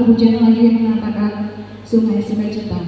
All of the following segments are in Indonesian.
Pujian lagi yang mengatakan sungai-sungai cinta.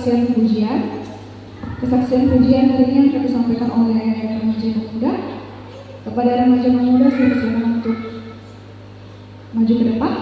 kesaksian pujian. Kesaksian pujian hari ini akan disampaikan oleh remaja pemuda. Kepada remaja pemuda saya persilakan untuk maju ke depan.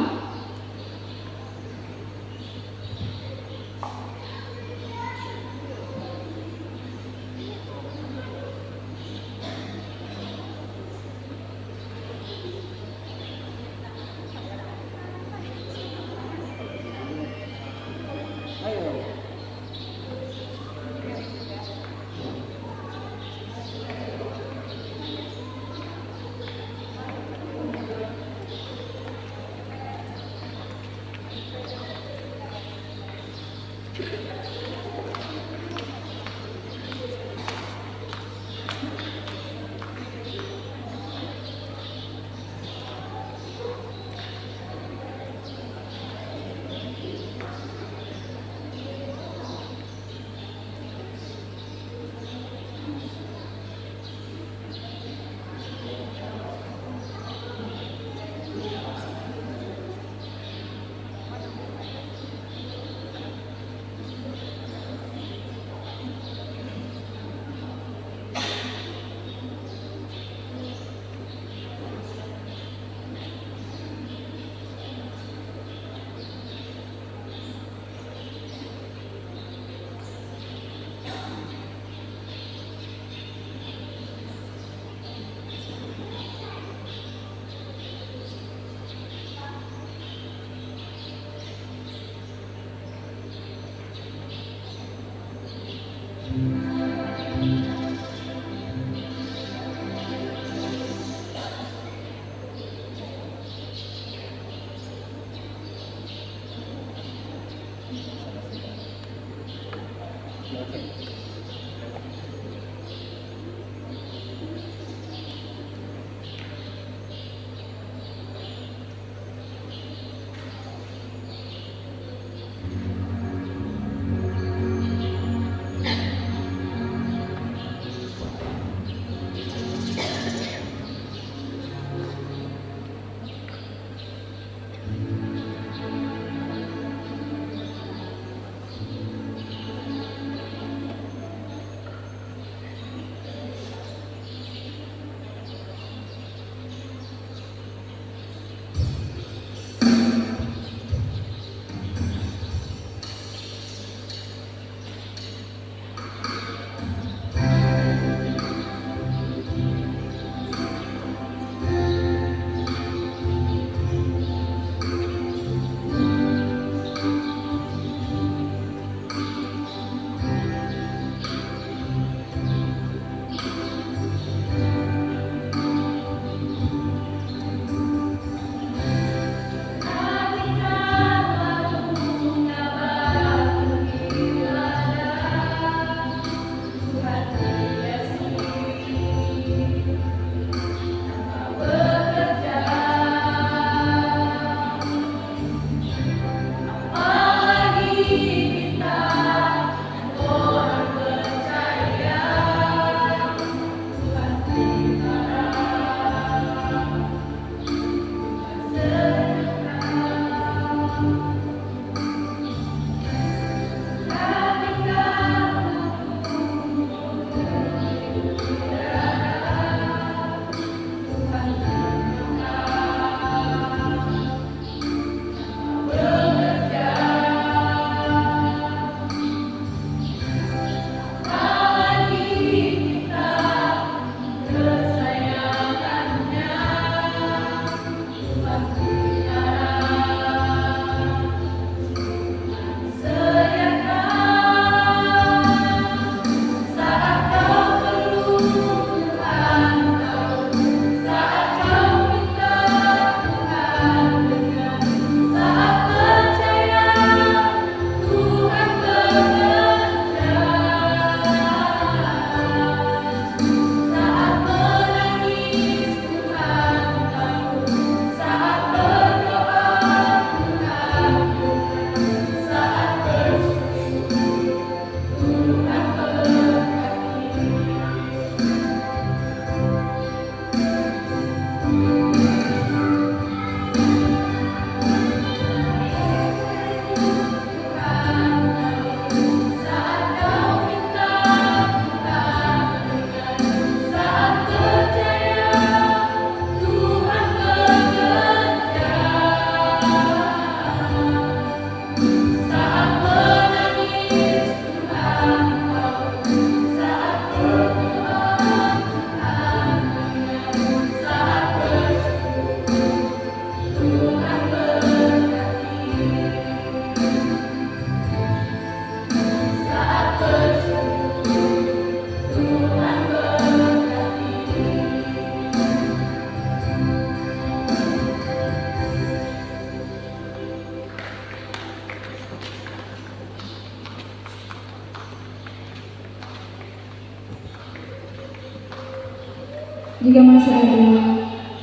Jika masih ada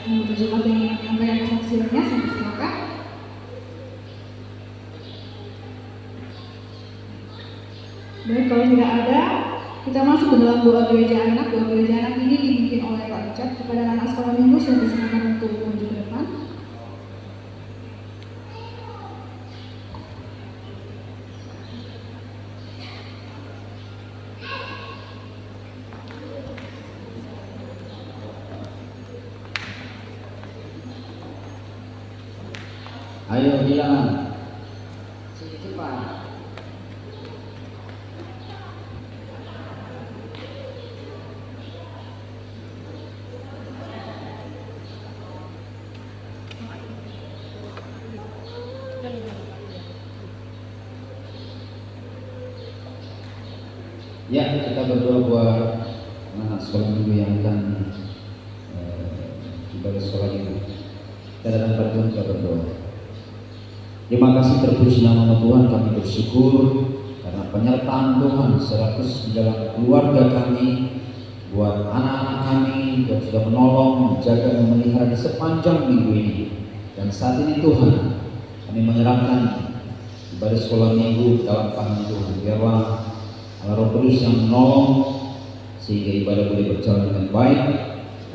anggota jemaat yang ingin menyampaikan kesaksiannya, silakan. Baik, kalau tidak ada, kita masuk ke dalam doa gereja anak. Doa gereja anak ini dipimpin oleh Pak Richard. Kepada anak sekolah minggu, saya persilakan untuk maju ke depan. Ayo bilangan. Cepat. Ya, kita berdoa buat anak sekolah minggu yang akan ibadah sekolah ini. Kita dalam bantuan kita berdoa. Terima kasih terpuji nama Tuhan, kami bersyukur karena penyertaan Tuhan 100 di dalam keluarga kami, buat anak-anak kami yang sudah menolong, menjaga, memelihara di sepanjang minggu ini. Dan saat ini Tuhan, kami menyerahkan ibadah sekolah minggu dalam tangan Tuhan. Biarlah Allah Roh Kudus yang menolong sehingga ibadah boleh berjalan dengan baik.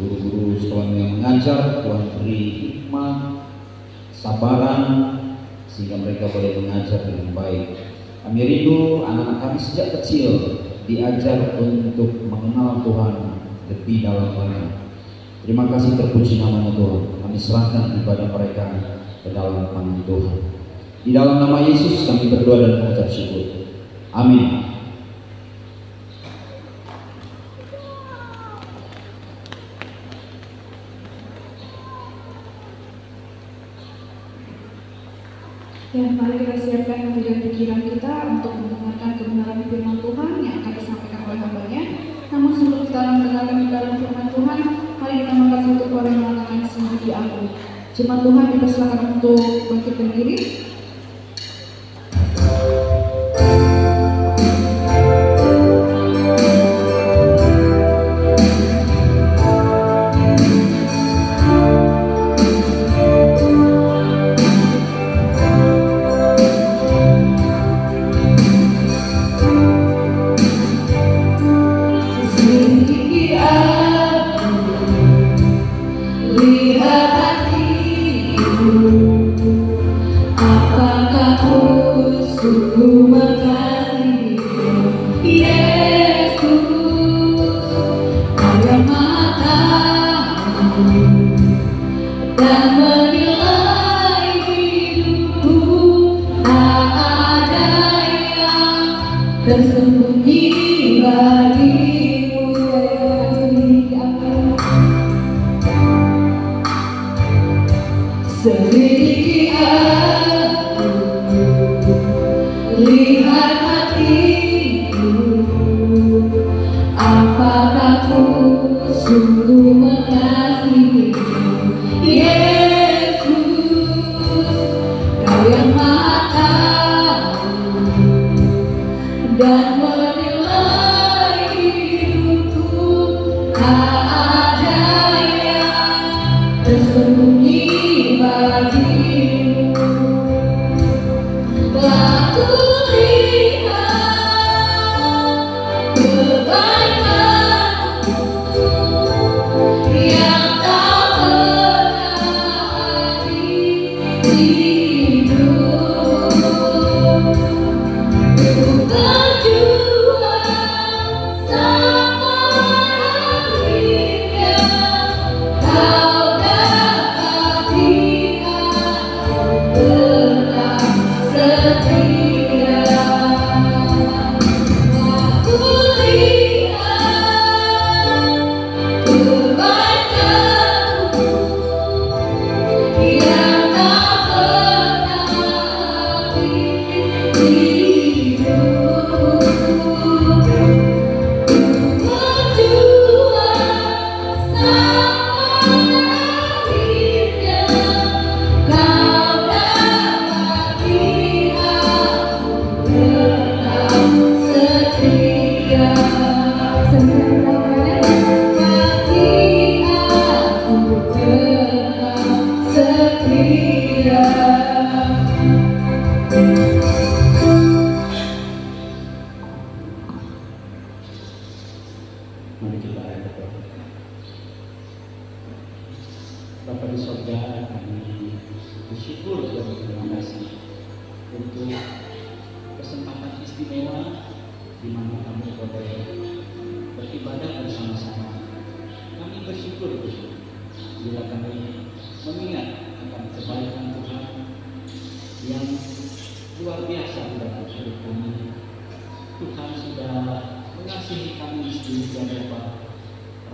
Guru-guru sekolah yang mengajar, Tuhan beri hikmah, sabaran, sehingga mereka boleh mengajar dengan baik. Kami rindu anak-anak kami sejak kecil diajar untuk mengenal Tuhan lebih dalam lagi. Terima kasih terpuji namanya Tuhan. Kami serahkan ibadah mereka ke dalam tangan Tuhan. Di dalam nama Yesus kami berdoa dan mengucap syukur. Amin. Dan mari kita siapkan hati dan pikiran kita untuk mendengarkan kebenaran firman Tuhan yang akan disampaikan oleh hamba-Nya. Namun sebelum kita mendengarkan kebenaran firman Tuhan, mari kita mengangkat satu suara yang mengatakan sembah aku. Jemaat Tuhan dipersilakan untuk bangkit berdiri. Tersembunyi bagimu selidiki aku, lihat hatiku, apakah ku sungguh mengasihimu, Yesus, Kau yang Maha Tahu dan menilai hidupku, tak ada yang tersembunyi bagimu. Telah kulihat boleh beribadah bersama-sama. Kami bersyukur bila kami mengingat akan kebaikan Tuhan yang luar biasa dalam hidup kami. Tuhan sudah mengasihi kami sedemikian rupa,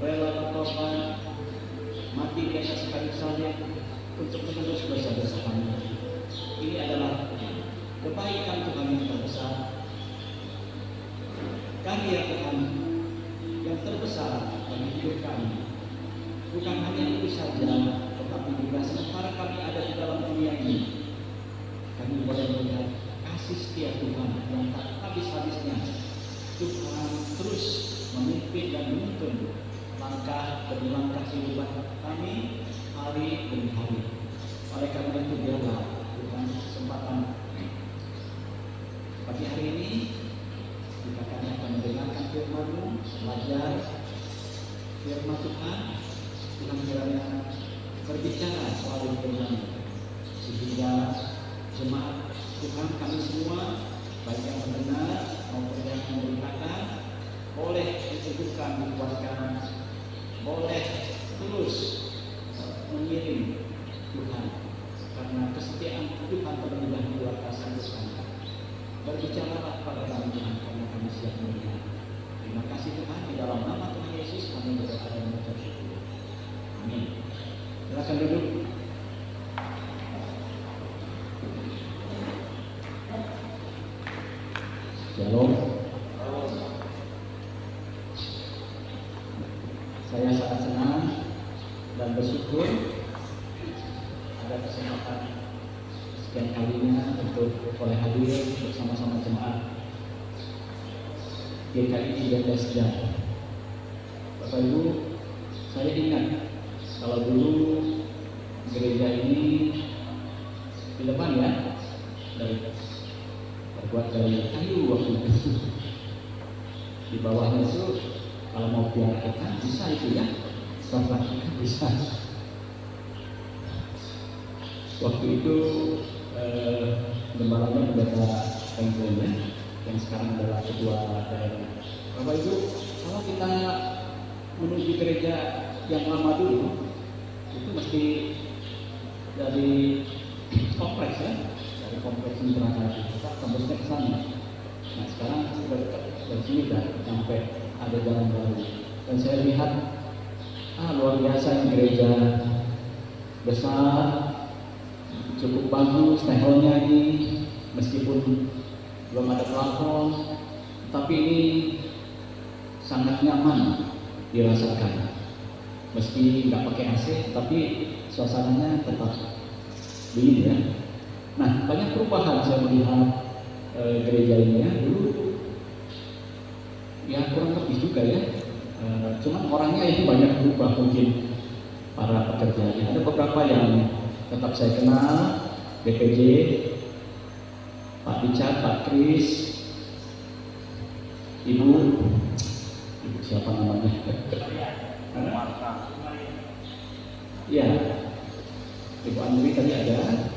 rela berkorban, mati di atas kayu salib untuk menebus dosa-dosa kami. Ini adalah kebaikan Tuhan yang terbesar, karya Tuhan yang terbesar bagi hidup kami. Bukan hanya itu saja, tetapi juga sementara kami ada di dalam dunia ini, kami boleh melihat kasih setia Tuhan yang tak habis-habisnya. Tuhan terus memimpin dan menuntun langkah demi langkah kehidupan kami hari demi hari. Oleh karena itu biarlah Tuhan kesempatan pagi hari ini jika kami akan mendengarkan firman-Mu, belajar firman Tuhan, Tuhan kiranya berbicara soal firman-Mu sehingga jemaat Tuhan kami semua, baik yang mendengar maupun yang memberitakan, boleh diteguhkan, dikuatkan, boleh terus mengiring Tuhan, karena kesetiaan Tuhan terlebih dahulu atas Tuhan. Berbicaralah pada kami Tuhan, karena kami siap melihat. Terima kasih Tuhan, di dalam nama Tuhan Yesus kami berdoa dan mengucap syukur. Amin. Silakan duduk. Shalom. Saya sangat senang dan bersyukur ada kesempatan sekian kalinya untuk boleh hadir bersama-sama jemaat GKI Bethesda. Bapak Ibu, saya ingat kalau dulu gereja ini di depan ya, terbuat dari kayu waktu itu. Di bawahnya itu kalau mau piara ikan bisa itu ya, ikan bisa. Waktu itu gembalanya pendeta Penggelnya yang sekarang adalah ketua daerah. Bapak Ibu, kalau kita menuju gereja yang lama dulu itu mesti dari kompleks ya, dari kompleks Mitra Kasih kita tembusnya ke sana. Nah sekarang sudah dekat dari sini dan sampai ada jalan baru. Dan saya lihat luar biasa ini gereja besar, cukup bagus tehelnya ini, meskipun belum ada plafon, tapi ini sangat nyaman dirasakan. Meski nggak pakai AC, tapi suasananya tetap dingin ya. Nah, banyak perubahan saya melihat gereja ini ya. Dulu ya kurang lebih juga ya. Cuman orangnya itu banyak berubah, mungkin para pekerjanya. Ada beberapa yang tetap saya kenal, BPJ, Pak Richard, Pak Kris, Ibu siapa namanya? Ya, Ibu Andri tadi ada,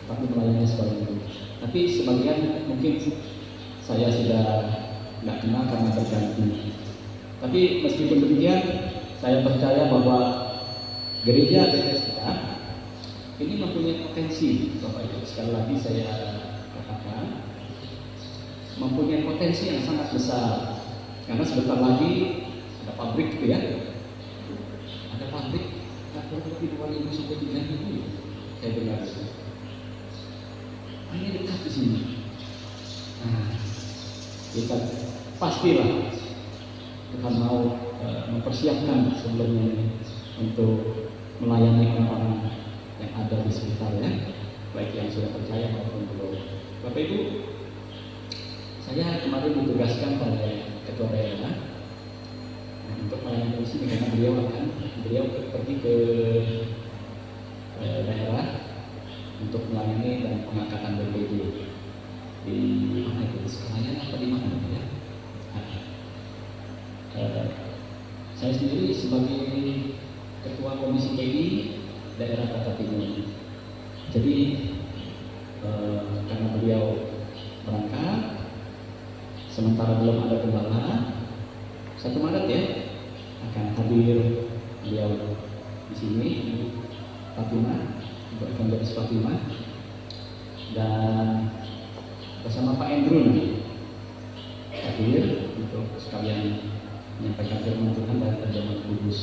tapi melayani sebagian. Tapi sebagian mungkin saya sudah nggak kenal karena terganti. Tapi meskipun demikian, saya percaya bahwa gereja Bethesda ini mempunyai potensi, Bapak Ibu. Sekali lagi saya katakan, mempunyai potensi yang sangat besar. Karena sebentar lagi ada pabrik gitu ya, ada pabrik kurang lebih 2.000 sampai 3.000 saya dengar itu. Ini dekat di sini. Nah, kita pastilah Tuhan mau mempersiapkan sebelumnya ini untuk melayani orang-orang yang ada di sekitar ya, baik yang sudah percaya maupun belum. Bapak Ibu, saya kemarin ditugaskan oleh ketua daerah untuk melayani di sini karena beliau pergi ke daerah untuk melayani dan pengangkatan BPJ di mana itu, di Sekarang apa di mana ya? Saya sendiri sebagai ketua komisi KI daerah Kota Timur. Jadi karena beliau berangkat, sementara belum ada gembala, 1 Maret ya akan hadir beliau di sini, Ibu Fatima, Ibu Evangelis Fatima, dan bersama Pak Andrew nanti hadir untuk sekalian menyampaikan firman Tuhan dan terjemahan kudus.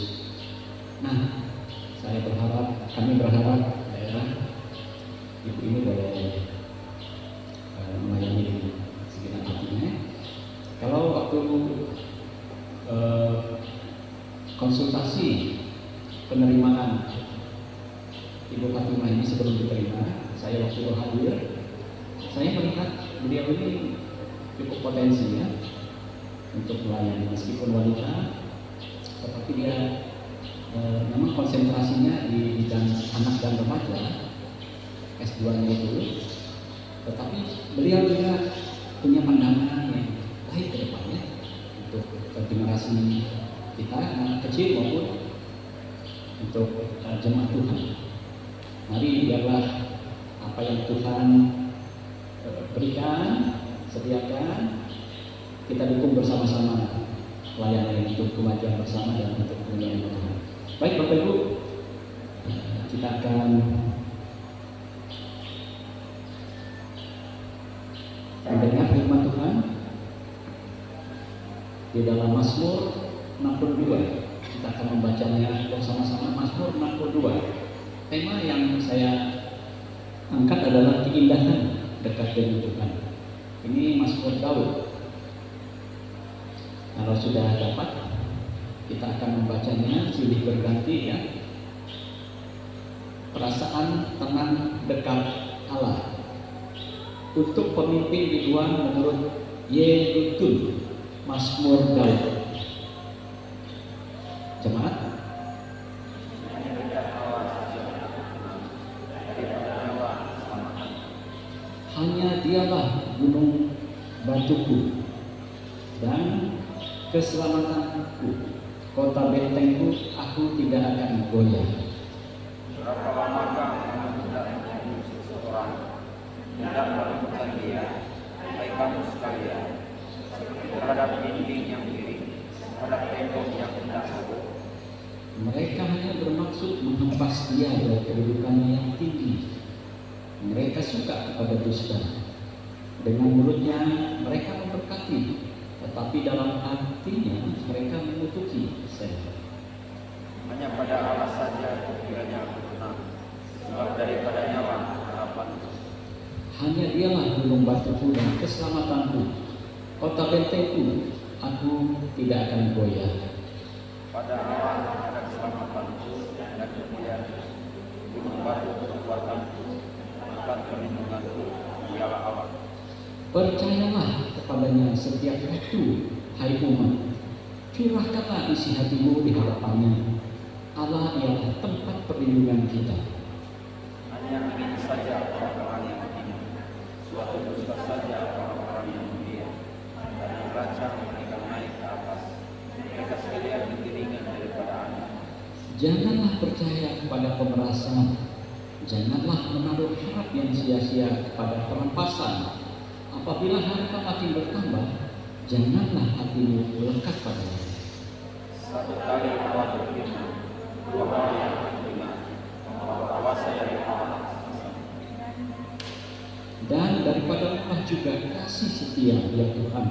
Nah, kami berharap daerah ibu ini boleh melayani dengan segenap hatinya. Kalau waktu konsultasi penerimaan Ibu Fatimah ini sebelum diterima, saya waktu hadir, saya melihat beliau ini cukup potensi ya untuk melayani, meskipun wanita, tetapi dia memang konsentrasinya di bidang anak dan remaja S2-nya itu, tetapi beliau juga punya pandangan yang baik ke depannya untuk generasi kita, anak kecil maupun untuk jemaat Tuhan. Mari biarlah apa yang Tuhan berikan, sediakan, kita dukung bersama-sama pelayanan untuk kemajuan bersama dan untuk kemuliaan Tuhan. Baik Bapak Ibu, kita akan mendengar firman Tuhan di dalam Mazmur 62. Kita akan membacanya bersama-sama. Mazmur 62. Tema yang saya angkat adalah keindahan dekat dengan Tuhan. Ini Mazmur Daud. Kalau sudah dapat, kita akan membacanya silih berganti ya. Perasaan tenang dekat Allah. Untuk pemimpin biduan menurut Yedutun, Mazmur Daud. Jemaat, hanya dialah gunung batuku dan keselamatanku, kota bentengku, aku tidak akan goyah. Berapa lamakah kamu tidak menunggu seseorang, tidak melakukan dia, hai kamu sekalian, seperti terhadap dinding yang miring, terhadap tembok yang tidak kokoh. Mereka hanya bermaksud menghempas dia dari kedudukannya yang tinggi. Mereka suka kepada dusta. Dengan mulutnya mereka memberkati, tetapi dalam hatinya mereka mengutuki. Hanya pada Allah saja kiranya aku tenang, sebab daripadanya lah harapan. Hanya dialah gunung batuku dan keselamatanku, kota bentengku, aku tidak akan goyah. Pada Allah ada keselamatanku dan kemudian gunung batu kekuatanku, tempat perlindunganku, dialah Allah. Percayalah kepadanya setiap waktu, hai umat. Curahkanlah isi hatimu di hadapannya. Allah ialah tempat perlindungan kita. Hanya ini saja orang-orang yang hina, suatu dusta saja orang-orang yang mulia. Dan raja mereka naik ke atas, mereka sekalian digiringan daripada anak. Janganlah percaya kepada pemerasan. Janganlah menaruh harap yang sia-sia kepada perampasan. Apabila harta makin bertambah, janganlah hatimu melekat padanya. Satu kali Allah berfirman, dua kali yang mendengar, bahwa kuasa dari Allah. Dan daripada Allah juga kasih setia ya Tuhan,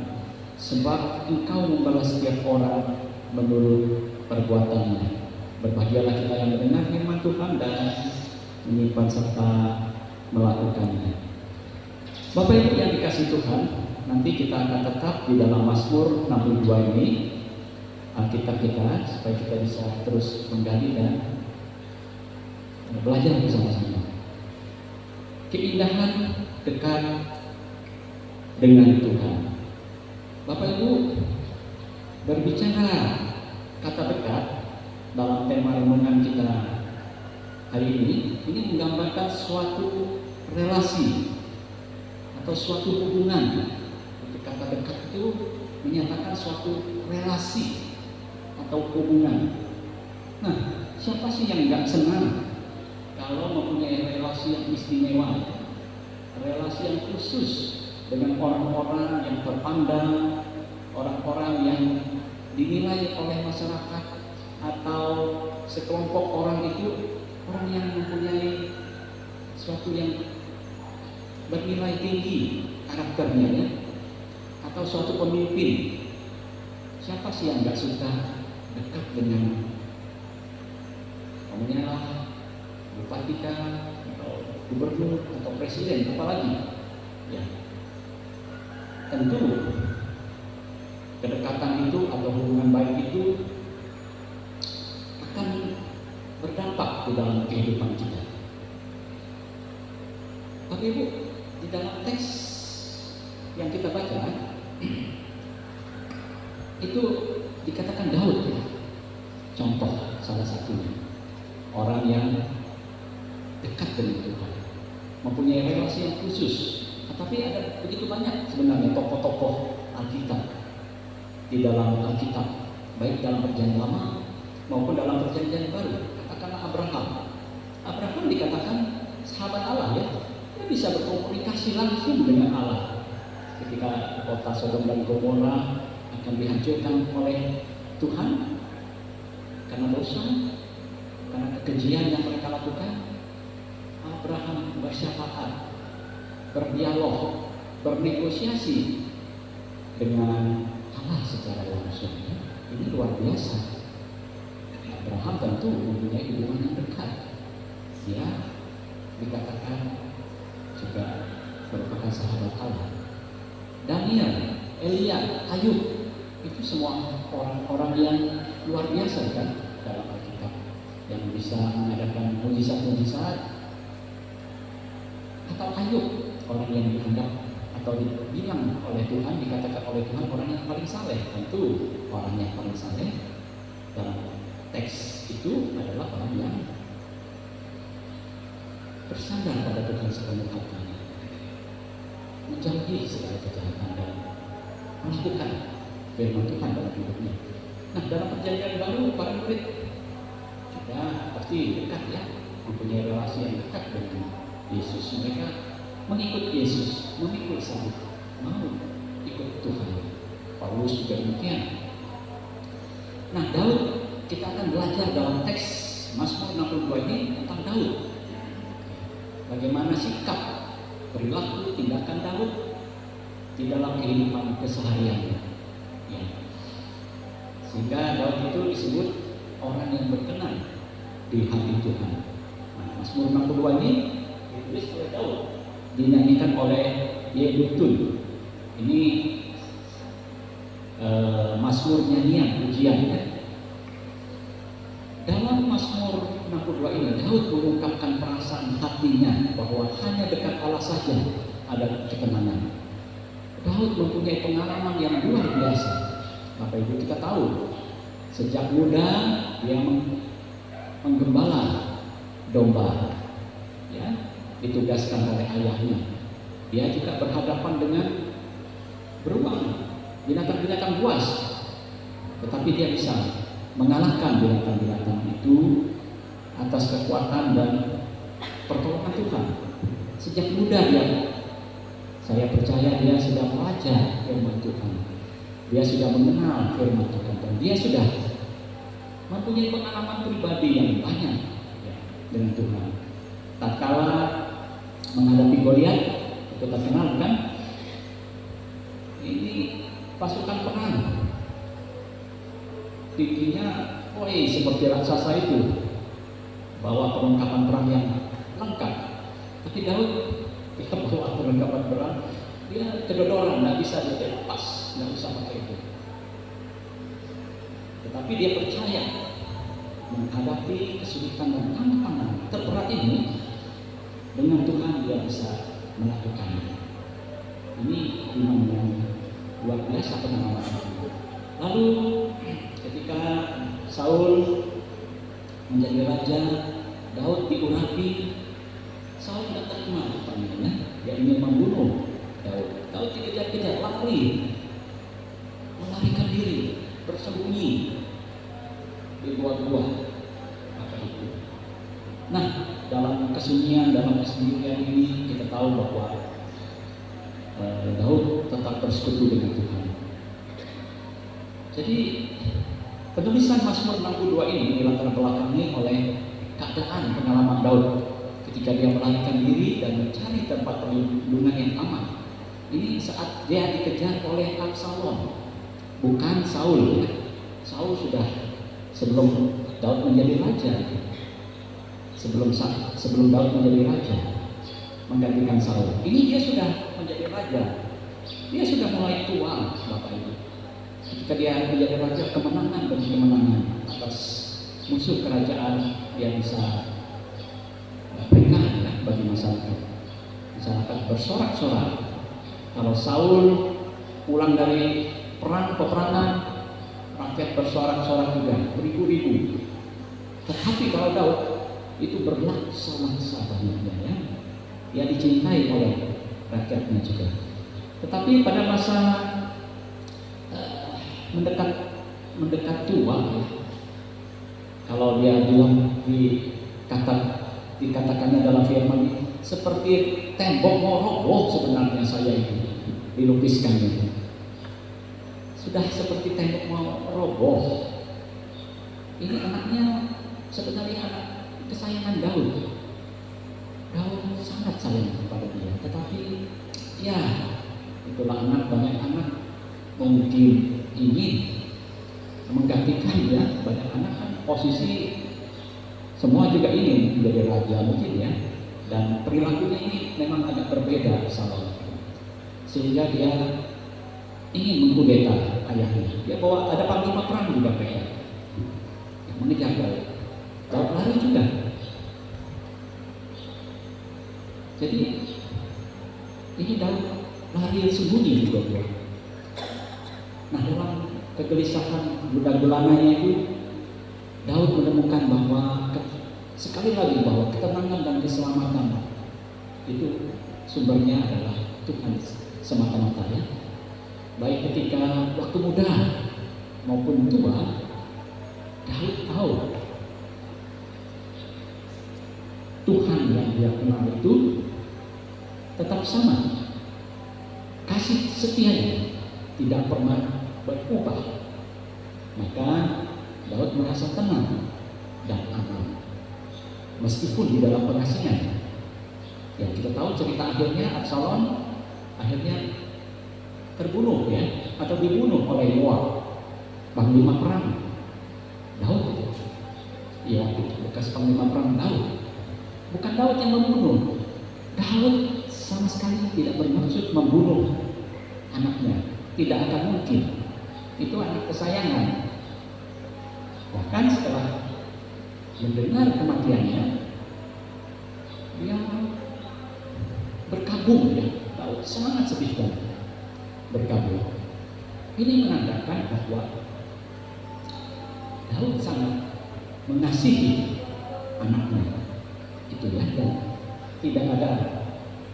sebab Engkau membalas setiap orang menurut perbuatannya. Berbahagialah kita yang mendengar firman Tuhan dan menyimpan serta melakukannya. Bapak Ibu yang dikasih Tuhan, nanti kita akan tetap di dalam Mazmur 62 ini Alkitab kita, supaya kita bisa terus menggali dan belajar bersama-sama. Keindahan dekat dengan Tuhan. Bapak Ibu, berbicara kata dekat dalam tema renungan kita hari ini menggambarkan suatu relasi atau suatu hubungan. Kata dekat itu menyatakan suatu relasi atau hubungan. Nah, siapa sih yang nggak senang kalau mempunyai relasi yang istimewa, relasi yang khusus dengan orang-orang yang terpandang memandang orang-orang yang dinilai oleh masyarakat atau sekelompok orang itu orang yang mempunyai sesuatu yang bernilai tinggi karakternya, ya? Atau suatu pemimpin. Siapa sih yang nggak suka dekat dengan pemerintah, bupati atau gubernur atau presiden, apalagi? Ya, tentu kedekatan itu atau hubungan baik itu akan berdampak di dalam kehidupan kita. Tapi Ibu, di dalam teks yang kita baca itu dikatakan Daud, ya, contoh salah satunya orang yang dekat dengan Tuhan, mempunyai relasi yang khusus. Tetapi ada begitu banyak sebenarnya tokoh-tokoh Alkitab di dalam Alkitab, baik dalam Perjanjian Lama maupun dalam Perjanjian Baru. Katakanlah Abraham dikatakan sahabat Allah, ya. Dia bisa berkomunikasi langsung dengan Allah ketika kota Sodom dan Gomora akan dihancurkan oleh Tuhan karena dosa, karena kekejian yang mereka lakukan. Abraham bersyafaat, berdialog, bernegosiasi dengan Allah secara langsung. Ini luar biasa. Abraham tentu mempunyai hubungan yang dekat. Dia dikatakan juga merupakan sahabat Allah. Daniel, Elia, Ayub, itu semua orang-orang yang luar biasa kan dalam Alkitab, yang bisa mengadakan mujizat-mujizat. Atau Ayub, orang yang dianggap atau dibilang oleh Tuhan, dikatakan oleh Tuhan orang yang paling saleh. Tentu orang yang paling saleh dalam teks itu adalah orang yang bersandar pada Tuhan sepenuh hatinya, menjauhi segala kejahatan dan melakukan firman Tuhan dalam hidupnya. Nah, dalam Perjanjian Baru para murid juga pasti dekat, ya, mempunyai relasi yang dekat dengan Yesus. Mereka mengikut Yesus, memikul salib, mau ikut Tuhan. Paulus juga demikian. Nah, Daud, kita akan belajar dalam teks Mazmur 62 ini tentang Daud. Bagaimana sikap, perilaku, tindakan Daud di dalam kehidupan kesehariannya, ya. Sehingga Daud itu disebut orang yang berkenan di hati Tuhan. Nah, Mazmur 62 ini ditulis oleh Daud, dinyanyikan oleh Yedutun. Ini Mazmur nyanyian, pujian, ya. Dalam Mazmur 62 ini Daud mengungkapkan perasaan hatinya bahwa hanya dekat Allah saja ada ketenangan. Daud mempunyai pengalaman yang luar biasa. Bapak Ibu, kita tahu sejak muda dia menggembala domba, ya, ditugaskan oleh ayahnya. Dia juga berhadapan dengan beruang, binatang-binatang buas, tetapi dia bisa mengalahkan binatang-binatang itu atas kekuatan dan pertolongan Tuhan. Sejak muda saya percaya dia sudah belajar firman Tuhan. Dia sudah mengenal firman Tuhan dan dia sudah mempunyai pengalaman pribadi yang banyak, ya, dengan Tuhan. Tatkala menghadapi Goliat, kita kenal kan? Ini pasukan perang. Tingginya, seperti raksasa itu, bawa perlengkapan perang yang lengkap. Tapi Daud, dia bawa perlengkapan perang, dia kedodoran, nggak bisa dia lepas, nggak bisa pakai itu. Tetapi dia percaya menghadapi kesulitan dan tantangan terberat ini dengan Tuhan dia bisa melakukannya. Ini iman yang luar biasa pengalaman. Lalu ketika Saul menjadi raja, Daud diurapi. Saul tidak terima rupanya, dia ingin membunuh Daud. Daud dikejar-kejar, melarikan diri, bersembunyi di gua-gua. Apa itu? Nah, dalam kesunyian, dalam kesendirian ini kita tahu bahwa Daud tetap bersekutu dengan Tuhan. Jadi penulisan Mazmur 62 ini dilatar belakangi oleh keadaan pengalaman Daud ketika dia melarikan diri dan mencari tempat perlindungan yang aman. Ini saat dia dikejar oleh Absalom, bukan Saul. Saul sudah sebelum Daud menjadi raja, sebelum Daud menjadi raja menggantikan Saul. Ini dia sudah menjadi raja, dia sudah mulai tua, Bapak Ibu. Ketika dia menjadi raja, kemenangan demi kemenangan atas musuh kerajaan dia bisa berikan bagi masyarakat. Masyarakat bersorak-sorak. Kalau Saul pulang dari peperangan, rakyat bersorak-sorak juga, beribu-ribu. Tetapi kalau Daud itu berlaksa-laksa banyaknya, ya. Dia dicintai oleh rakyatnya juga. Tetapi pada masa mendekat tua, ya, kalau dia bilang dikatakannya dalam firman ini, seperti tembok mau roboh sebenarnya saya itu dilukiskannya. Sudah seperti tembok mau roboh. Ini anaknya sebenarnya anak kesayangan Daud. Daud sangat sayang kepada dia, tetapi ya itulah anak, banyak anak mungkin ingin menggantikan ya, banyak anak kan posisi semua juga ingin menjadi raja mungkin ya, dan perilakunya ini memang agak berbeda Absalom, sehingga dia ingin mengkudeta ayahnya. Dia bawa ada panglima perang juga yang mengejar Daud. Daud lari juga. Jadi ini Daud lari sembunyi juga. Nah, dalam kegelisahan gula-gulananya itu Daud menemukan bahwa sekali lagi bahwa ketenangan dan keselamatan itu sumbernya adalah Tuhan semata-mata, ya. Baik ketika waktu muda maupun tua, Daud tahu Tuhan yang dia kenal itu tetap sama. Kasih setianya tidak pernah berubah. Maka Daud merasa tenang dan aman meskipun di dalam pengasingan. Yang kita tahu cerita akhirnya Absalom akhirnya terbunuh, ya, atau dibunuh oleh Yoab, panglima perang Daud. Ya, bekas panglima perang Daud. Bukan Daud yang membunuh. Daud sama sekali tidak bermaksud membunuh anaknya. Tidak akan mungkin. Itu anak kesayangan. Bahkan setelah mendengar kematiannya, dia berkabung, ya. Daud sangat sedih dan berkabung. Ini menandakan bahwa Daud sangat mengasihi anaknya. Itu ya, dan tidak ada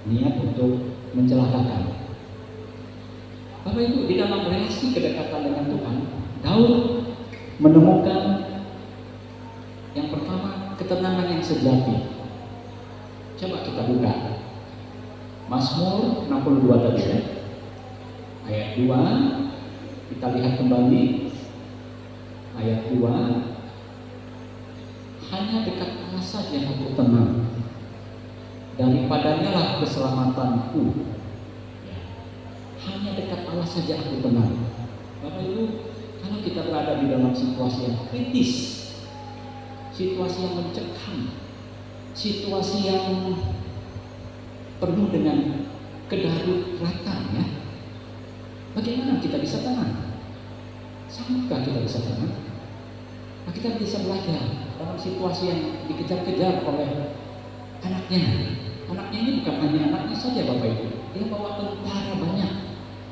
niat untuk mencelakakan. Bapak Ibu, di dalam relasi kedekatan dengan Tuhan, Daud menemukan yang pertama ketenangan yang sejati. Coba kita buka Mazmur 62 tadi, ya. Ayat 2, kita lihat kembali ayat 2. Hanya dekat Allah saja aku tenang, daripadanya lah keselamatanku. Hanya dekat Allah saja aku tenang. Bapak Ibu, kalau kita berada di dalam situasi yang kritis, situasi yang mencekam, situasi yang penuh dengan kedaruratan, ya, bagaimana kita bisa tenang? Sangatkah kita bisa tenang? Nah, kita bisa belajar dalam situasi yang dikejar-kejar oleh anaknya. Anaknya ini bukan hanya anaknya saja, Bapak Ibu. Dia bawa tentara banyak.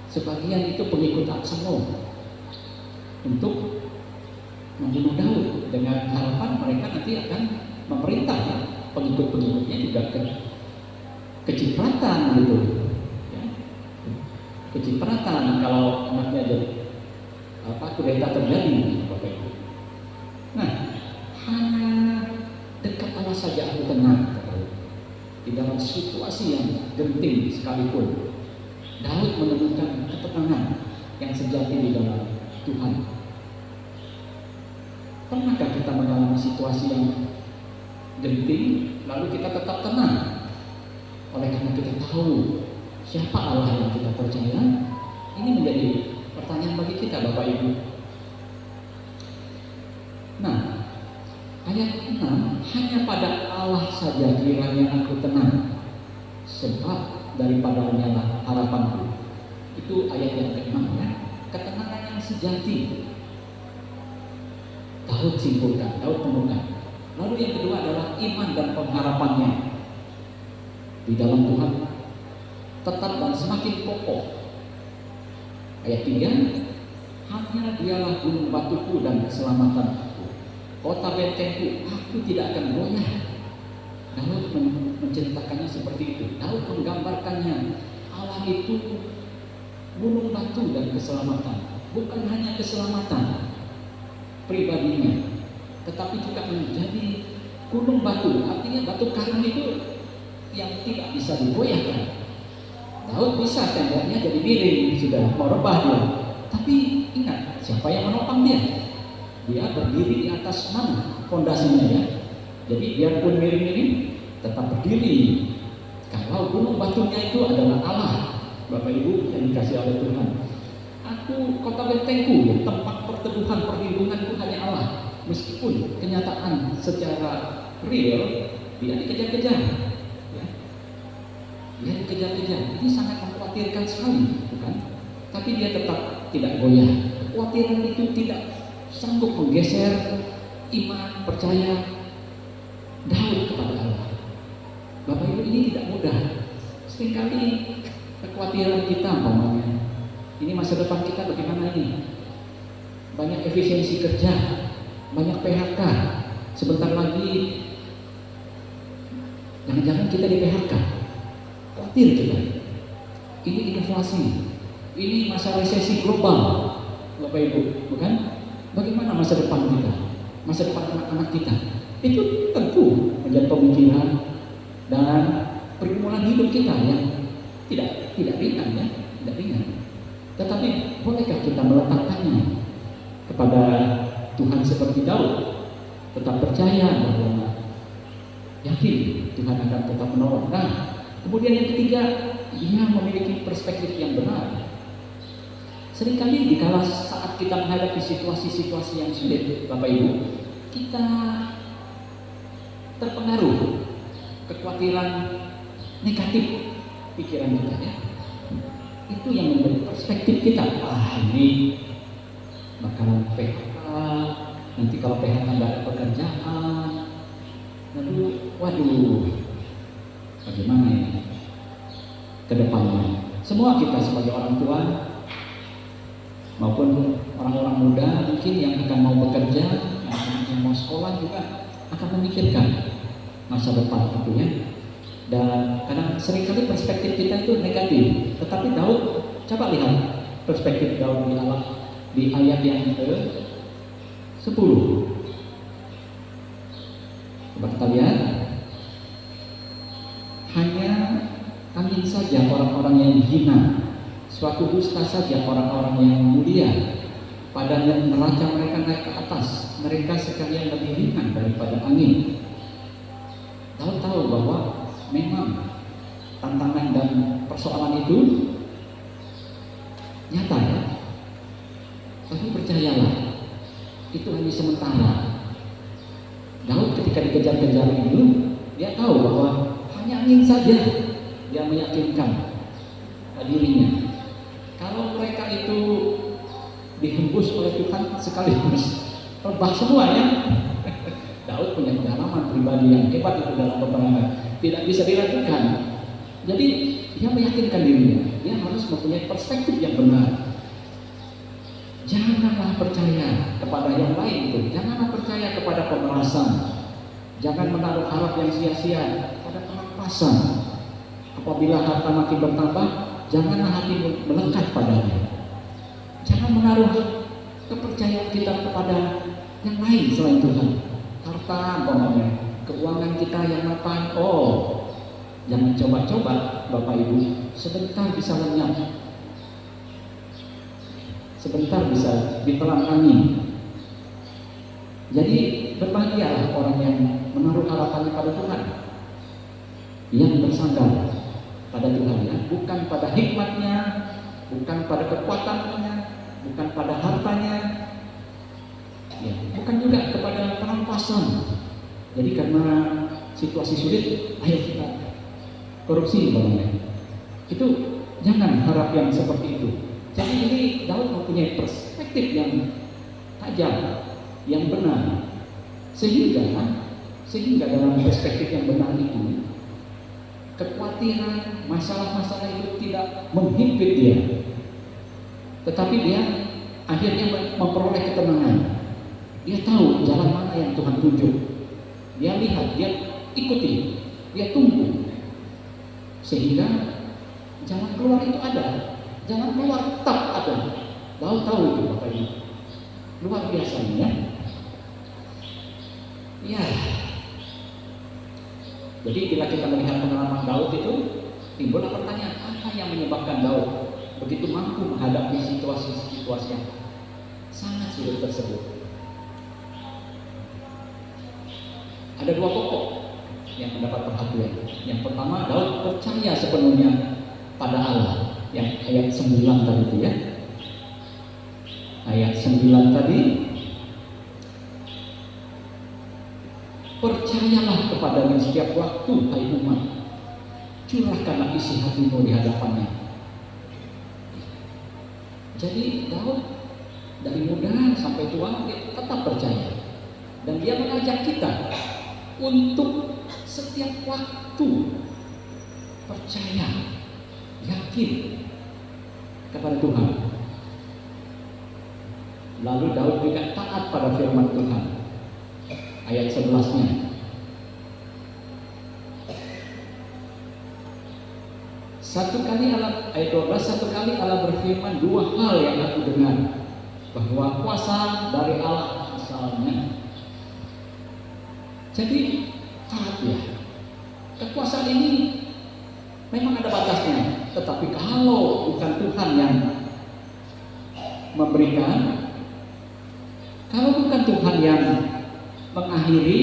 Sebagian itu pengikut Absalom untuk membunuh Daud dengan harapan mereka nanti akan memerintah, ya. Pengikut-pengikutnya juga kecipratan gitu, ya. Kecipratan kalau anaknya jadi kudeta terjadi, Bapak Ibu. Nah, hanya dekat Allah saja aku tenang, di dalam situasi yang genting sekalipun. Daud menemukan ketenangan yang sejati di dalam Tuhan. Pernahkah kita mengalami situasi yang genting, lalu kita tetap tenang? Oleh karena kita tahu siapa Allah yang kita percaya. Ini menjadi pertanyaan bagi kita, Bapak Ibu. Nah, ayat 6, hanya pada Allah saja kiranya aku tenang, sebab daripadanya lah harapanku. Itu ayat yang ke-6 ya. Ketenangan yang sejati. Daud simpulkan, Daud temukan. Lalu yang kedua adalah iman dan pengharapannya di dalam Tuhan tetap dan semakin kokoh. Ayat 3, hanya dialah gunung batuku dan keselamatanku, kota bentengku, aku tidak akan goyah. Daud menceritakannya seperti itu. Daud menggambarkannya, Allah itu gunung batu dan keselamatan. Bukan hanya keselamatan pribadinya, tetapi juga menjadi gunung batu. Artinya batu karang itu yang tidak bisa digoyahkan. Daud bisa temboknya jadi miring, sudah mau rebah dia. Tapi ingat, siapa yang menopang dia? Dia berdiri di atas mana fondasinya ya. Jadi biarpun miring-miring, tetap berdiri. Kalau gunung batunya itu adalah Allah, Bapak Ibu yang dikasih oleh Tuhan. Aku kota bentengku, tempat perteduhan perlindunganku hanya Allah. Meskipun kenyataan secara real dia dikejar-kejar, ya. Dia dikejar-kejar. Ini sangat mengkhawatirkan sekali, bukan? Tapi dia tetap tidak goyah. Kekhawatiran itu tidak sanggup menggeser iman, percaya Daud kepada Allah. Bapak Ibu, ini tidak mudah. Seringkali kekhawatiran kita umpamanya, ini masa depan kita bagaimana ini? Banyak efisiensi kerja, banyak PHK. Sebentar lagi jangan-jangan kita di PHK. Khawatir kita. Ini inflasi, ini masa resesi global, Bapak Ibu, bukan? Bagaimana masa depan kita? Masa depan anak-anak kita? Itu tentu menjadi pemikiran dan pergumulan hidup kita yang tidak ringan ya, tidak ringan. Tetapi bolehkah kita meletakkannya kepada Tuhan seperti Daud? Tetap percaya bahwa yakin Tuhan akan tetap menolong. Nah, kemudian yang ketiga, dia memiliki perspektif yang benar. Seringkali dikala saat kita menghadapi situasi-situasi yang sulit, Bapak Ibu, kita terpengaruh kekhawatiran negatif pikiran kita ya. Itu yang menjadi perspektif kita. Ini bakalan PHK, nanti kalau PHK nggak ada pekerjaan, lalu waduh, bagaimana ini ke depannya? Semua kita sebagai orang tua maupun orang-orang muda mungkin yang akan mau bekerja, yang mau sekolah juga akan memikirkan masa depan itu ya. Dan kadang seringkali perspektif kita itu negatif. Tetapi Daud, coba lihat perspektif Daud di ayat yang ke-10. Coba kita lihat. Hanya angin saja orang-orang yang hina, suatu dusta saja orang-orang yang mulia. Padanya neraca mereka naik ke atas, mereka sekalian lebih ringan daripada angin. Daud tahu bahwa memang tantangan dan persoalan itu nyata ya. Tapi percayalah, itu hanya sementara. Daud ketika dikejar-kejar itu, dia tahu bahwa hanya angin saja yang meyakinkan dirinya. Kalau mereka itu dihembus oleh Tuhan sekaligus rebah semua ya. Daud punya pengalaman pribadi yang hebat itu dalam peperangan, tidak bisa diragukan. Jadi dia meyakinkan dirinya, dia harus mempunyai perspektif yang benar. Janganlah percaya kepada yang lain itu, janganlah percaya kepada pemerasan, jangan menaruh harap yang sia-sia pada kerampasan. Apabila harta makin bertambah, janganlah hati melekat padanya. Jangan menaruh kepercayaan kita kepada yang lain selain Tuhan. Harta, keuangan kita yang mapan. Oh, jangan coba-coba Bapak Ibu sebentar bisa lenyap, sebentar bisa ditelan angin. Jadi berbahagialah orang yang menaruh harapannya pada Tuhan, yang bersandar pada Tuhan, ya, bukan pada hikmatnya, bukan pada kekuatannya, bukan pada hartanya, ya, bukan juga kepada perampasan. Jadi karena situasi sulit, ayo kita korupsi umpamanya. Itu jangan harap yang seperti itu. Jadi ini Daud mempunyai perspektif yang tajam, yang benar, sehingga dalam perspektif yang benar itu, kekhawatiran, masalah-masalah itu tidak menghimpit dia, tetapi dia akhirnya memperoleh ketenangan. Dia tahu jalan mana yang Tuhan tunjuk. Dia lihat, dia ikuti, dia tunggu, sehingga jalan keluar itu ada. Jalan keluar tetap ada. Daud tahu itu, Bapak Ibu. Luar biasanya. Ya. Jadi bila kita melihat pengalaman Daud itu, timbul pertanyaan, apa yang menyebabkan Daud begitu mampu menghadapi situasi-situasi yang sangat sulit tersebut? Ada dua pokok yang mendapat perhatian. Yang pertama, Daud percaya sepenuhnya pada Allah. Yang ayat 9 tadi itu, ya. Ayat 9 tadi, percayalah kepadanya setiap waktu, hai umat, curahkanlah isi hatimu di hadapannya. Jadi Daud dari muda sampai tua dia tetap percaya, dan dia mengajak kita untuk setiap waktu percaya, yakin kepada Tuhan. Lalu Daud juga taat pada firman Tuhan. Ayat 11-nya. Ayat 12, satu kali Allah berfirman, dua hal yang aku dengar, bahwa kuasa dari Allah asalnya. Jadi taat, ya. Kekuasaan ini memang ada batasnya, tetapi kalau bukan Tuhan yang memberikan, kalau bukan Tuhan yang mengakhiri,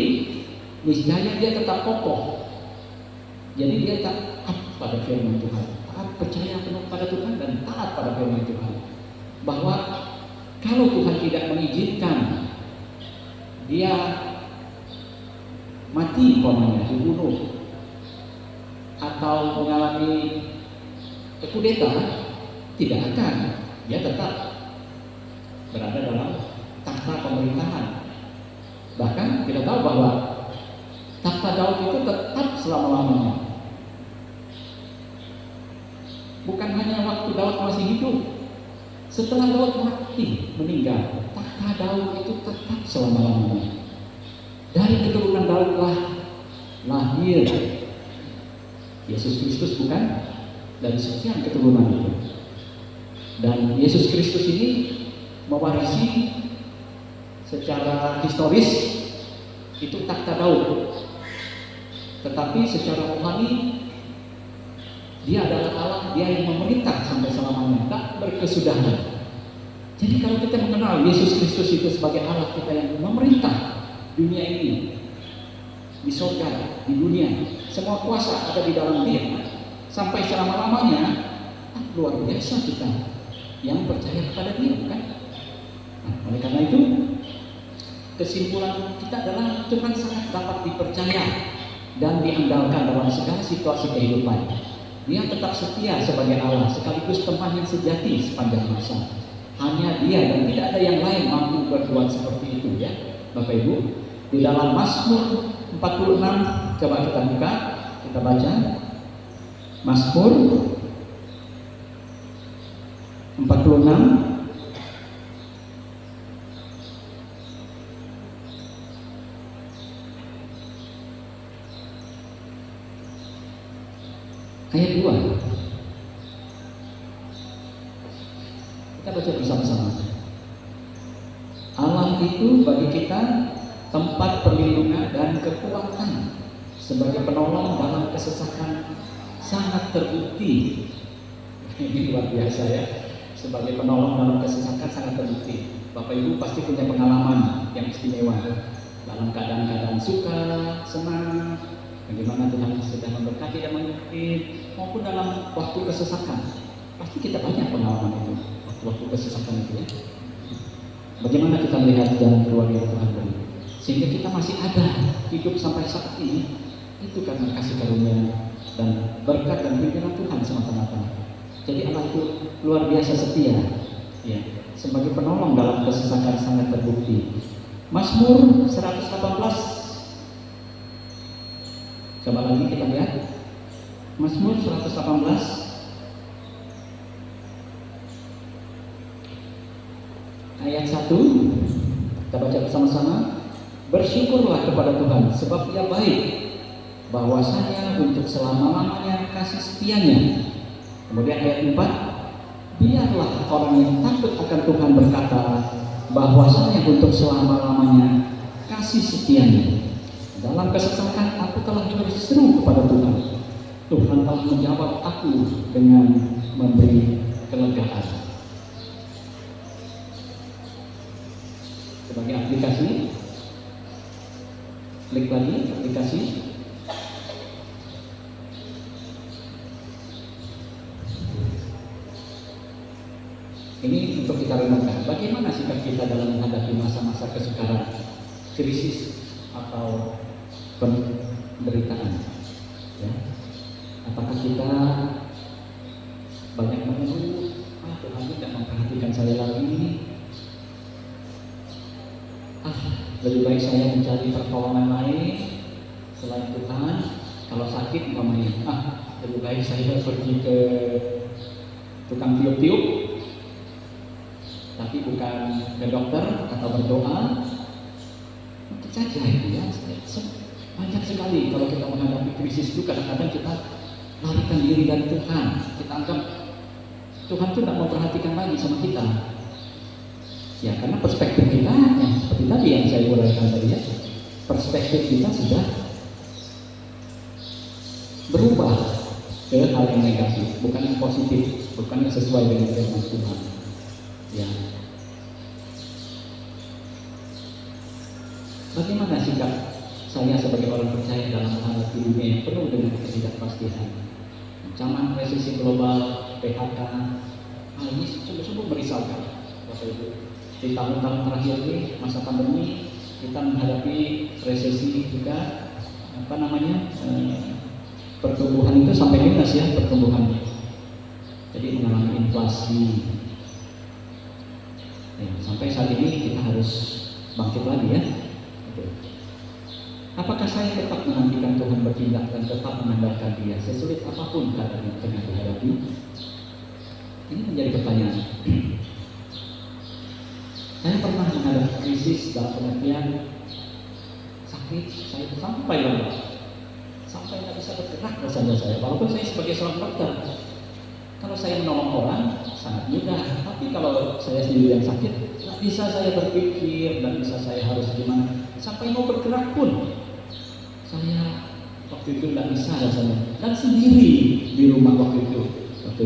niscaya dia tetap kokoh. Jadi dia taat pada firman Tuhan, taat percaya penuh pada Tuhan, dan taat pada firman Tuhan. Bahwa kalau Tuhan tidak mengizinkan dia mati, umpamanya dibunuh atau mengalami kudeta, tidak akan, dia tetap berada dalam takhta pemerintahan. Bahkan kita tahu bahwa takhta Daud itu tetap selama-lamanya. Bukan hanya waktu Daud masih hidup, setelah Daud mati, meninggal, takhta Daud itu tetap selama-lamanya. Dari keturunan Daudlah lahir Yesus Kristus, bukan? Dari sekian keturunan itu. Dan Yesus Kristus ini mewarisi secara historis itu takhta Daud, tetapi secara rohani dia adalah Allah, dia yang memerintah sampai selamanya, tak berkesudahan. Jadi kalau kita mengenal Yesus Kristus itu sebagai Allah kita yang memerintah dunia ini, di surga, di dunia, semua kuasa ada di dalam dia sampai selama-lamanya, luar biasa kita yang percaya kepada dia, kan? Nah, oleh karena itu kesimpulan kita adalah Tuhan sangat dapat dipercaya dan diandalkan dalam segala situasi kehidupan. Dia tetap setia sebagai Allah, sekaligus teman yang sejati sepanjang masa. Hanya dia dan tidak ada yang lain mampu berbuat seperti itu, ya Bapak Ibu. Di dalam Mazmur 46, coba kita buka, kita baca Mazmur 46 ayat 2. Kita baca bersama-sama. Allah itu bagi kita tempat perlindungan dan kekuatan, sebagai penolong dalam kesesakan, sangat terbukti Ini luar biasa ya. Sebagai penolong dalam kesesakan sangat terbukti. Bapak Ibu pasti punya pengalaman yang istimewa dalam keadaan-keadaan suka, senang, bagaimana Tuhan sudah memberkati dan memimpin, maupun dalam waktu kesesakan. Pasti kita banyak pengalaman itu, waktu kesesakan itu ya. Bagaimana kita melihat jalan keluar yang Tuhan beri, sehingga kita masih ada hidup sampai saat ini, itu karena kasih karunia dan berkat dan pimpinan Tuhan semata-mata. Jadi Allah itu luar biasa setia, ya, sebagai penolong dalam kesesakan sangat terbukti. Mazmur 118. Coba lagi kita lihat. Mazmur 118 ayat 1. Kita baca bersama-sama. Bersyukurlah kepada Tuhan sebab Ia baik, bahwasanya untuk selama-lamanya kasih setianya. Kemudian ayat 4, biarlah orang yang takut akan Tuhan berkata, bahwasanya untuk selama-lamanya kasih setianya. Dalam kesesakan aku telah berseru kepada Tuhan. Tuhan telah menjawab aku dengan memberi kelegaan. Sebagai aplikasi, klik lagi aplikasi. Ini untuk kita renungkan, bagaimana sikap kita dalam menghadapi masa-masa kesukaran, krisis atau penderitaan. Ya. Apakah kita banyak mengeluh, Tuhan tidak memperhatikan saya lagi, lebih baik saya mencari pertolongan lain selain Tuhan. Kalau sakit umpamanya, lebih baik saya pergi ke tukang tiup-tiup, tapi bukan ke dokter atau berdoa. Mungkin saja itu ya. Banyak sekali kalau kita menghadapi krisis itu, kadang-kadang kita larikan diri dari Tuhan. Kita anggap Tuhan itu tidak memperhatikan lagi sama kita. Ya, karena perspektif kita, seperti tadi yang saya uraikan tadi ya, perspektif kita sudah berubah ke hal yang negatif, bukan yang positif, bukan yang sesuai dengan firman Tuhan. Ya. Bagaimana sikap saya sebagai orang percaya dalam menghadapi dunia yang penuh dengan ketidakpastian, ancaman resesi global, PHK, hal ini sungguh-sungguh merisaukan, Bapak Ibu. Di tahun-tahun terakhir ini, masa pandemi, kita menghadapi resesi juga, pertumbuhan itu sampai minus ya, pertumbuhannya. Jadi mengalami inflasi. Sampai saat ini kita harus bangkit lagi ya. Apakah saya tetap menantikan Tuhan bertindak dan tetap mengandalkan Dia sesulit apapun keadaan yang tengah dihadapi? Ini menjadi pertanyaan. Saya pernah menghadapi krisis dalam pengertian sakit, saya itu sampai tidak bisa bergerak rasanya saya. Walaupun saya sebagai seorang dokter, kalau saya menolong orang sangat mudah, tapi kalau saya sendiri yang sakit, tidak bisa saya berpikir dan bisa saya harus gimana. Sampai mau bergerak pun, saya waktu itu tidak bisa rasanya. Dan sendiri di rumah waktu itu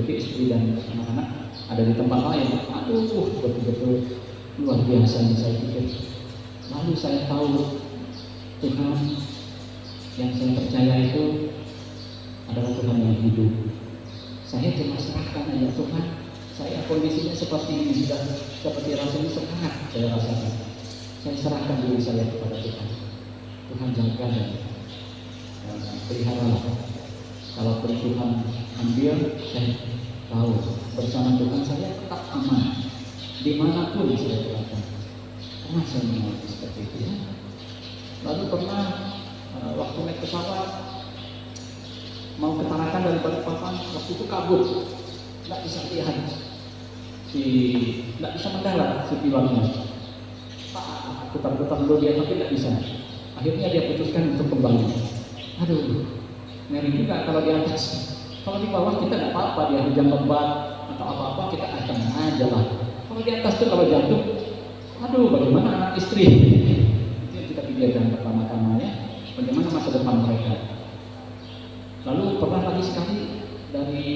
istri dan anak-anak ada di tempat lain. Aduh, betul-betul luar biasa yang saya pikir. Lalu saya tahu Tuhan yang saya percaya itu adalah Tuhan yang hidup. Saya cuma serahkan aja, Tuhan, saya kondisinya seperti ini, sudah seperti rasanya sekarang saya rasakan. Saya serahkan diri saya kepada Tuhan. Tuhan jaga dan pelihara. Kalau Tuhan ambil, saya tahu bersama Tuhan saya tetap aman. Dimanapun saya berada, pernah saya mengalami seperti itu ya. Lalu pernah waktu naik pesawat mau ke Tarakan dari Balikpapan, waktu itu kabur, nggak bisa lihat, nggak bisa mendarat si pilotnya. Putar-putar dulu dia tapi nggak bisa. Akhirnya dia putuskan untuk kembali. Aduh, ngeri juga kalau di atas. Kalau di bawah kita nggak apa-apa, dia hujan lebat atau apa-apa kita akan aja lah. Kalau di atas tuh kalau jatuh, aduh bagaimana anak istri? Itu yang kita pikirkan pertama-tama ya, bagaimana masa depan mereka. Lalu pernah lagi sekali dari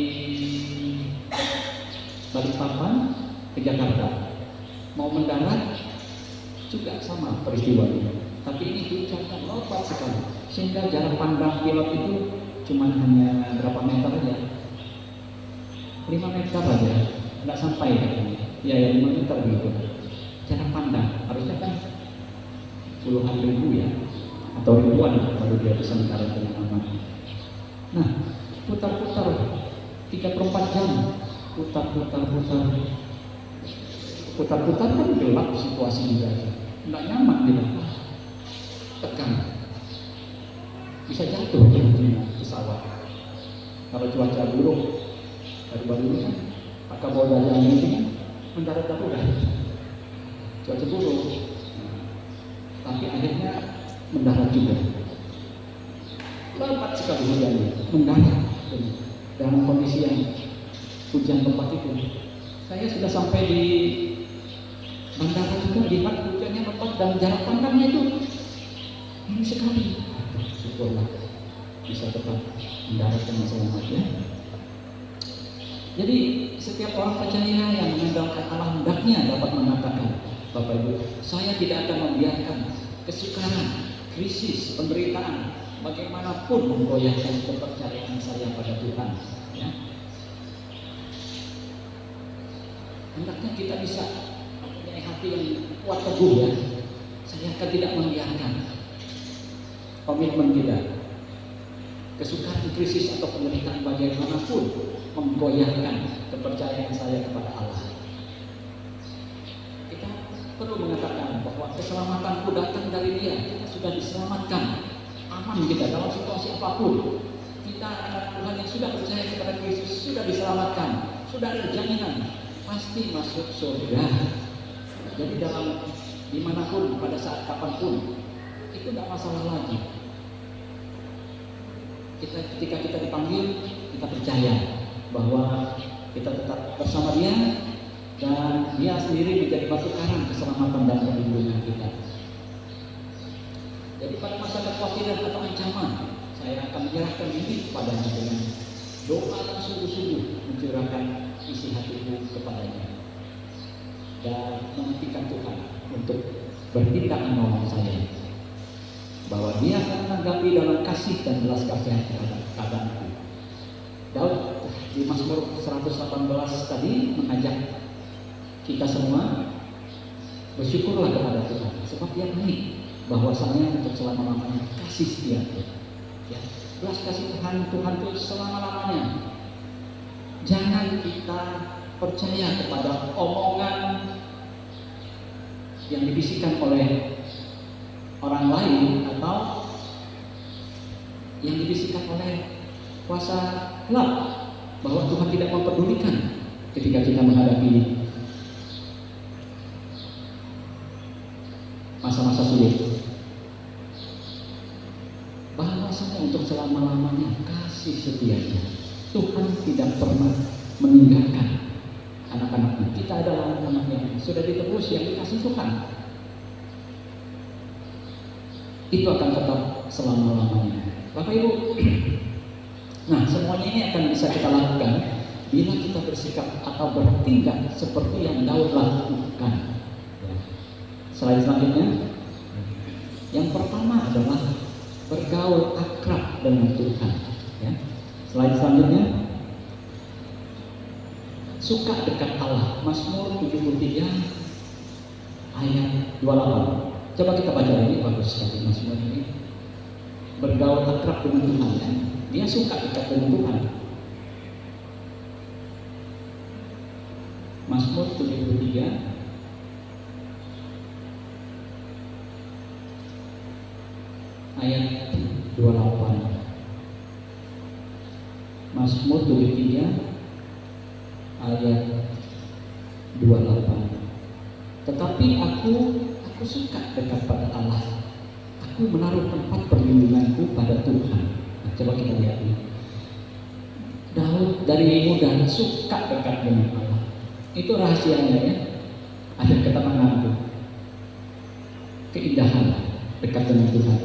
Balikpapan ke Jakarta, mau mendarat juga sama peristiwa ini. Tapi ini diucapkan lebat sekali, sehingga jarak pandang pilot itu cuma hanya berapa meter aja, 5 meter aja, nggak sampai katanya. Ya 5 meter gitu. Jarak pandang harusnya kan puluhan ribu ya, atau ribuan baru dia bisa mendarat dengan aman. Nah, putar-putar 3/4 jam, putar-putar kan gelap situasi juga, nggak nyaman gitu, tekan, bisa jatuh pesawat. Kalau cuaca buruk, baru-baru ini kan Pak Kapolda yang ini mendarat darurat, cuaca buruk, tapi akhirnya mendarat juga. Lebat sekali hujannya, mendarat dalam kondisi yang hujan lebat itu. Saya sudah sampai di bandara juga, lihat hujannya lebat dan jarak pandangnya itu ini sekali. Syukurlah bisa tetap mendarat dengan selamat ya. Jadi setiap orang percaya yang mengandalkan Allah hendaknya dapat mengatakan, Bapak Ibu, saya tidak akan membiarkan kesukaran, krisis, penderitaan bagaimanapun menggoyahkan kepercayaan saya pada Tuhan. Ya. Hendaknya kita bisa mempunyai hati yang kuat teguh ya. Saya akan tidak membiarkan komitmen kita, kesukaran, krisis atau penderitaan bagaimanapun menggoyahkan kepercayaan saya kepada Allah. Kita perlu mengatakan bahwa keselamatanku datang dari Dia. Kita sudah diselamatkan, aman kita dalam situasi apapun. Kita anak Tuhan yang sudah percaya kepada Kristus sudah diselamatkan, sudah ada jaminan pasti masuk surga. Jadi dalam dimanapun, pada saat kapanpun, itu tidak masalah lagi. Ketika kita dipanggil, kita percaya bahwa kita tetap bersama Dia dan Dia sendiri menjadi batu karang keselamatan dan perlindungan kita. Jadi pada masa kekhawatiran atau ancaman, saya akan menyerahkan diri kepadanya dengan doa yang sungguh-sungguh, mencurahkan isi hatiku kepadanya dan menantikan Tuhan untuk bertindak menolong saya, bahwa Dia akan menanggapi dalam kasih dan belas kasihan terhadap keadaanku. Daud di Mazmur 118 tadi mengajak kita semua bersyukurlah kepada Tuhan, sebab Dia baik, bahwasanya untuk selama-lamanya kasih setia. Ya, belas kasih Tuhan itu selama-lamanya. Jangan kita percaya kepada omongan yang dibisikkan oleh orang lain atau yang dibisikkan oleh kuasa gelap, bahwa Tuhan tidak mempedulikan ketika kita menghadapi masa-masa sulit. Bahwasanya untuk selama-lamanya kasih setianya. Tuhan tidak pernah meninggalkan anak-anaknya. Kita adalah anak-anak yang sudah ditebus, yang dikasih Tuhan. Itu akan tetap selama-lamanya. Bapak Ibu, nah semuanya ini akan bisa kita lakukan bila kita bersikap atau bertindak seperti yang Daud lakukan. Slide selanjutnya. Yang pertama adalah bergaul akrab dengan Tuhan. Ya. Slide selanjutnya. Suka dekat Allah. Mazmur 73 ayat 28. Coba kita baca ini, bagus sekali Mazmur ini. Bergaul akrab dengan Tuhan. Ya. Dia suka dekat dengan Tuhan. Mazmur 73 ayat 28. Mazmur 73 ayat 28. Tetapi aku suka dekat pada Allah. Aku menaruh tempat perlindunganku pada Tuhan. Nah, coba kita lihat ini. Daud dari muda suka dekat dengan Allah. Itu rahasianya ya. Ada ketenangan itu. Keindahan dekat dengan Tuhan.